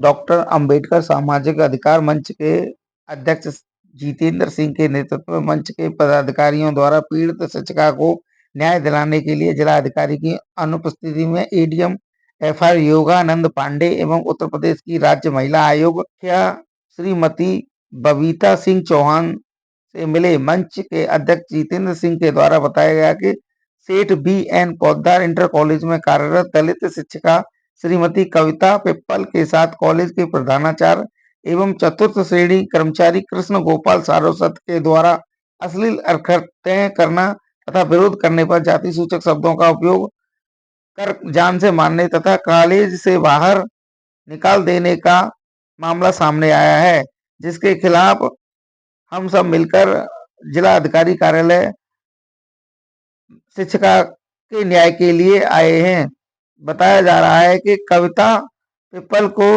Doctor Ambedkar सामाजिक अधिकार मंच के अध्यक्ष जितेंद्र सिंह के नेतृत्व में मंच के पदाधिकारियों द्वारा पीड़ित शिक्षिका को न्याय दिलाने के लिए जिलाधिकारी की अनुपस्थिति में एडीएम एफआर योगानंद पांडे एवं उत्तर प्रदेश की राज्य महिला आयोग मुखिया श्रीमती बबीता सिंह चौहान से मिले। मंच के अध्यक्ष जितेंद्र सिंह के द्वारा बताया गया कि सेठ बी.एन. पोद्दार इंटर कॉलेज में कार्यरत दलित शिक्षिका श्रीमती कविता पिप्पल के साथ कॉलेज के प्रधानाचार्य एवं चतुर्थ श्रेणी कर्मचारी कृष्ण गोपाल सारस्वत के द्वारा अश्लील हरकतें करना तथा विरोध करने पर जाति सूचक शब्दों का उपयोग कर जान से मारने तथा कॉलेज से बाहर निकाल देने का मामला सामने आया है, जिसके खिलाफ हम सब मिलकर जिला अधिकारी कार्यालय शिक्षिका के न्याय के लिए आए हैं। बताया जा रहा है कि कविता पिप्पल को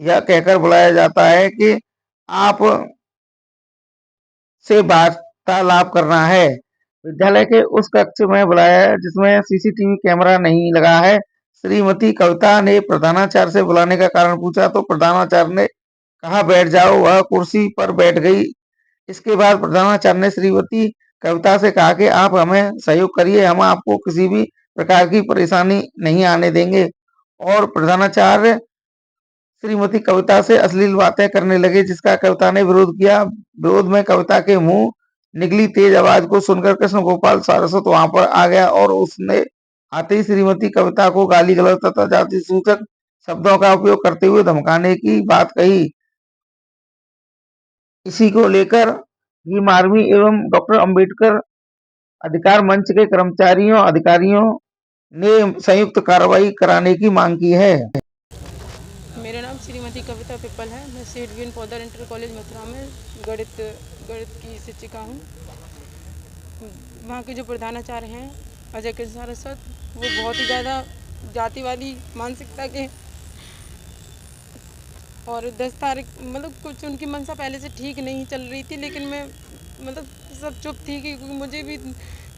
यह कहकर बुलाया जाता है कि आप से वार्तालाप करना है। विद्यालय के उस कक्ष में बुलाया है जिसमें सीसीटीवी कैमरा नहीं लगा है। श्रीमती कविता ने प्रधानाचार्य से बुलाने का कारण पूछा तो प्रधानाचार्य ने कहा बैठ जाओ, वह कुर्सी पर बैठ गई। इसके बाद प्रधानाचार्य ने श्रीमती कविता से कहा कि आप हमें सहयोग करिए, हम आपको किसी भी प्रकार की परेशानी नहीं आने देंगे। और प्रधानाचार्य श्रीमती कविता से अश्लील बातें करने लगे, जिसका कविता ने विरोध किया। विरोध में कविता के मुंह निकली तेज आवाज को सुनकर कृष्ण गोपाल सारस्वत वहां पर आ गया और उसने आते ही श्रीमती कविता को गाली गलौज तथा जाति सूचक शब्दों का उपयोग करते हुए धमकाने की बात कही। इसी को लेकर भीम आर्मी एवं डॉक्टर अंबेडकर अधिकार मंच के कर्मचारियों अधिकारियों ने संयुक्त कार्रवाई कराने की मांग की है। मेरा नाम श्रीमती कविता पिप्पल है। मैं सेठ BN. Poddar inter college Mathura में गणित की शिक्षिका हूँ। वहाँ के जो प्रधानाचार्य हैं अजय कृष्ण सारस्वत, वो बहुत ही ज़्यादा जातिवादी मानसिकता के और 10 तारीख मतलब कुछ उनकी मंशा पहले से ठीक नहीं चल रही थी, लेकिन मैं मतलब सब चुप थी कि मुझे भी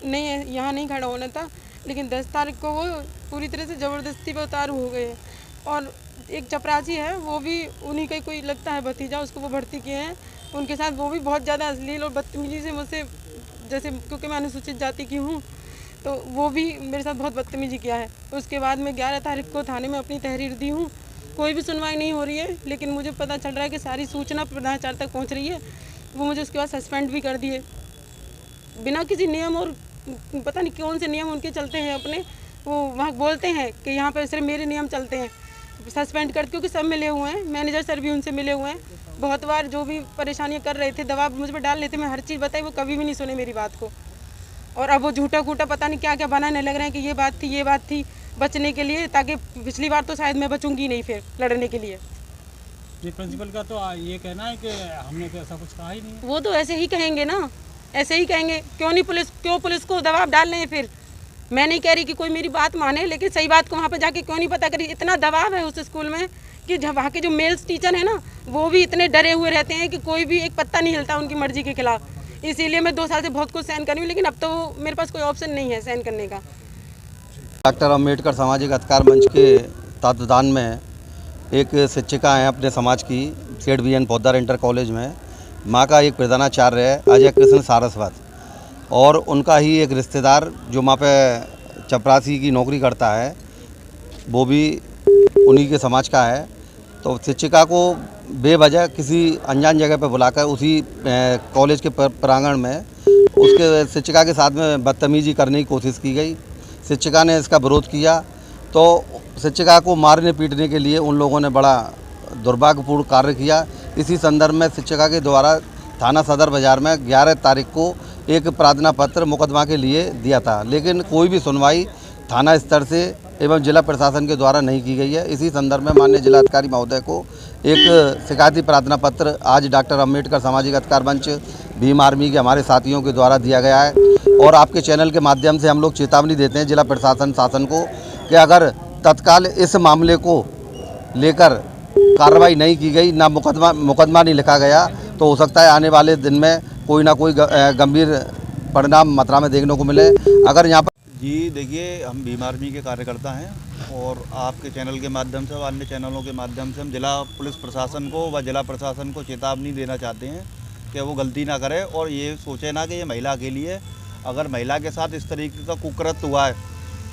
नहीं यहाँ नहीं खड़ा होना था। लेकिन 10 तारीख को वो पूरी तरह से ज़बरदस्ती पे उतारू हो गए। और एक चपरासी है, वो भी उन्हीं का कोई लगता है भतीजा, उसको वो भर्ती किए हैं। उनके साथ वो भी बहुत ज़्यादा अश्लील और बदतमीजी से मुझसे, जैसे क्योंकि मैं अनुसूचित जाति की हूँ तो वो भी मेरे साथ बहुत बदतमीजी किया है। उसके बाद मैं 11 तारीख को थाने में अपनी तहरीर दी हूँ। कोई भी सुनवाई नहीं हो रही है, लेकिन मुझे पता चल रहा है कि सारी सूचना प्रधानाचार्य तक पहुँच रही है। वो मुझे उसके बाद सस्पेंड भी कर दिए बिना किसी नियम, और पता नहीं कौन से नियम उनके चलते हैं अपने। वो वहाँ बोलते हैं कि यहाँ पर सिर्फ मेरे नियम चलते हैं, सस्पेंड कर, क्योंकि सब मिले हुए हैं, मैनेजर सर भी उनसे मिले हुए हैं। बहुत बार जो भी परेशानियाँ कर रहे थे, दबाव मुझ पर डाल रहे थे, मैं हर चीज़ बताई, वो कभी भी नहीं सुने मेरी बात को। और अब वो झूठा कूटा पता नहीं क्या क्या बनाने लग रहे हैं कि ये बात थी बचने के लिए, ताकि पिछली बार तो शायद मैं बचूंगी नहीं फिर लड़ने के लिए। ये प्रिंसिपल का तो ये कहना है कि हमने तो ऐसा कुछ कहा ही नहीं है। वो तो ऐसे ही कहेंगे ना, ऐसे ही कहेंगे। क्यों पुलिस को दबाव डाल रहे हैं फिर? मैं नहीं कह रही कि कोई मेरी बात माने, लेकिन सही बात को वहाँ पर जाके क्यों नहीं पता करी? इतना दबाव है उस स्कूल में कि वहाँ के जो मेल्स टीचर हैं ना, वो भी इतने डरे हुए रहते हैं कि कोई भी एक पत्ता नहीं हिलता उनकी मर्जी के खिलाफ। इसीलिए मैं 2 साल से बहुत कुछ सहन कर रही हूँ, लेकिन अब तो मेरे पास कोई ऑप्शन नहीं है सहन करने का। डॉक्टर अंबेडकर सामाजिक अधिकार मंच के तत्वाधान में एक शिक्षिका हैं अपने समाज की, सेठ बी.एन. पोद्दार इंटर कॉलेज में। माँ का एक प्रधानाचार्य है अजय कृष्ण सारस्वत, और उनका ही एक रिश्तेदार जो वहाँ पे चपरासी की नौकरी करता है, वो भी उन्हीं के समाज का है। तो शिक्षिका को बेवजह किसी अनजान जगह पर बुलाकर उसी कॉलेज के प्रांगण में उसके शिक्षिका के साथ में बदतमीजी करने की कोशिश की गई। शिक्षिका ने इसका विरोध किया तो शिक्षिका को मारने पीटने के लिए उन लोगों ने बड़ा दुर्भाग्यपूर्ण कार्य किया। इसी संदर्भ में शिक्षिका के द्वारा थाना सदर बाज़ार में 11 तारीख को एक प्रार्थना पत्र मुकदमा के लिए दिया था, लेकिन कोई भी सुनवाई थाना स्तर से एवं जिला प्रशासन के द्वारा नहीं की गई है। इसी संदर्भ में माननीय जिलाधिकारी महोदय को एक शिकायती प्रार्थना पत्र आज डॉक्टर अंबेडकर सामाजिक अधिकार मंच भीम आर्मी के हमारे साथियों के द्वारा दिया गया है। और आपके चैनल के माध्यम से हम लोग चेतावनी देते हैं जिला प्रशासन शासन को कि अगर तत्काल इस मामले को लेकर कार्रवाई नहीं की गई, ना मुकदमा नहीं लिखा गया, तो हो सकता है आने वाले दिन में कोई ना कोई गंभीर परिणाम मथुरा में देखने को मिले। अगर यहाँ पर जी देखिए, हम भीम आर्मी के कार्यकर्ता हैं और आपके चैनल के माध्यम से और अन्य चैनलों के माध्यम से हम जिला पुलिस प्रशासन को व जिला प्रशासन को चेतावनी देना चाहते हैं कि वो गलती ना करे और ये सोचे ना कि ये महिला के लिए। अगर महिला के साथ इस तरीके का कुकृत्य हुआ है,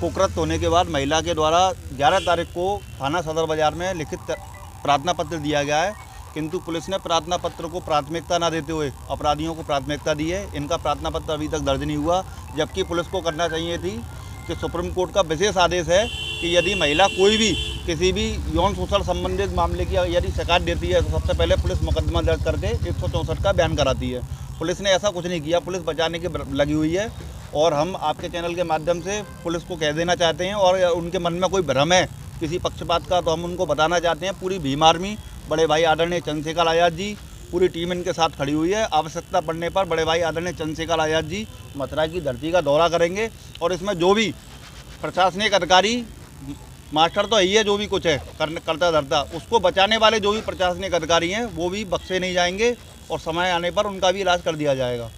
कुकृत्य होने के बाद महिला के द्वारा 11 तारीख को थाना सदर बाज़ार में लिखित प्रार्थना पत्र दिया गया है, किंतु पुलिस ने प्रार्थना पत्र को प्राथमिकता ना देते हुए अपराधियों को प्राथमिकता दी है। इनका प्रार्थना पत्र अभी तक दर्ज नहीं हुआ, जबकि पुलिस को करना चाहिए थी कि सुप्रीम कोर्ट का विशेष आदेश है कि यदि महिला कोई भी किसी भी यौन शोषण संबंधित मामले की यदि शिकायत देती है तो सबसे पहले पुलिस मुकदमा दर्ज करके 164 का बयान कराती है। पुलिस ने ऐसा कुछ नहीं किया, पुलिस बचाने की लगी हुई है और हम आपके चैनल के माध्यम से पुलिस को कह देना चाहते हैं और उनके मन में कोई भ्रम है किसी पक्षपात का तो हम उनको बताना चाहते हैं। पूरी भीम आर्मी, बड़े भाई आदरणीय चंद्रशेखर आज़ाद जी, पूरी टीम इनके साथ खड़ी हुई है। आवश्यकता पड़ने पर बड़े भाई आदरणीय चंद्रशेखर आज़ाद जी मथुरा की धरती का दौरा करेंगे और इसमें जो भी प्रशासनिक अधिकारी, मास्टर तो यही है जो भी कुछ है करता धरता, उसको बचाने वाले जो भी प्रशासनिक अधिकारी हैं वो भी बख्शे नहीं जाएंगे और समय आने पर उनका भी इलाज कर दिया जाएगा।